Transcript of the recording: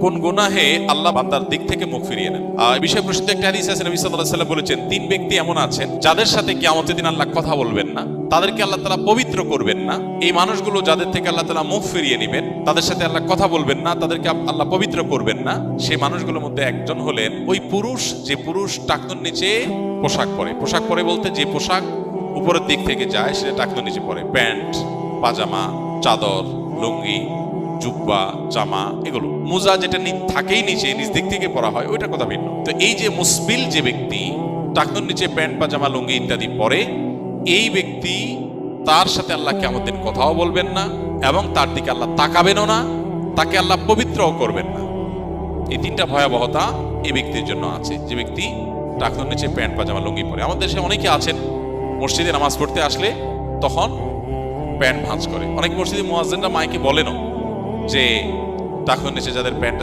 কোন গুনাহে আল্লাহ বান্দার দিক থেকে মুখ ফিরিয়ে নেন। এই বিষয়ে প্রসিদ্ধ একটা হাদিস আছে, নবী সাল্লাল্লাহু আলাইহি ওয়াসাল্লাম বলেছেন, তিন ব্যক্তি এমন আছেন যাদের সাথে কিয়ামতের দিন আল্লাহ কথা বলবেন না, তাদেরকে আল্লাহ তাআলা পবিত্র করবেন না। এই মানুষগুলো যাদের থেকে আল্লাহ তাআলা মুখ ফিরিয়ে নেবেন, তাদের সাথে আল্লাহ কথা বলবেন না, তাদেরকে আল্লাহ পবিত্র করবেন না। সেই মানুষগুলোর মধ্যে একজন হলেন ওই পুরুষ, যে পুরুষ টাকনুর নিচে পোশাক পরে। পোশাক পরে বলতে যে পোশাক উপরের দিক থেকে যায় সেটা টাকনুর নিচে পরে, প্যান্ট, পাজামা, চাদর, লুঙ্গি, জুব্বা, জামা, এগুলো। মোজা যেটা থাকেই নিচে, নিচ দিক থেকে পরা হয়, ওইটার কথা ভিন্ন। তো এই যে মুসবিল যে ব্যক্তি টাকনুর নিচে প্যান্ট, পাজামা, লুঙ্গি ইত্যাদি পরে, এই ব্যক্তি তার সাথে আল্লাহ কিয়ামতের দিন কথাও বলবেন না এবং তার দিকে আল্লাহ তাকাবেনও না, তাকে আল্লাহ পবিত্রও করবেন না। এই তিনটা ভয়াবহতা এই ব্যক্তির জন্য আছে, যে ব্যক্তি টাকনুর নিচে প্যান্ট, পাজামা, লুঙ্গি পরে। আমাদের দেশে অনেকে আছেন মসজিদে নামাজ পড়তে আসলে তখন প্যান্ট ভাঁজ করে। অনেক মসজিদে মুয়াজ্জিনরা মাইকে বলেনও যে টাকনুর নিচে যাদের প্যান্ট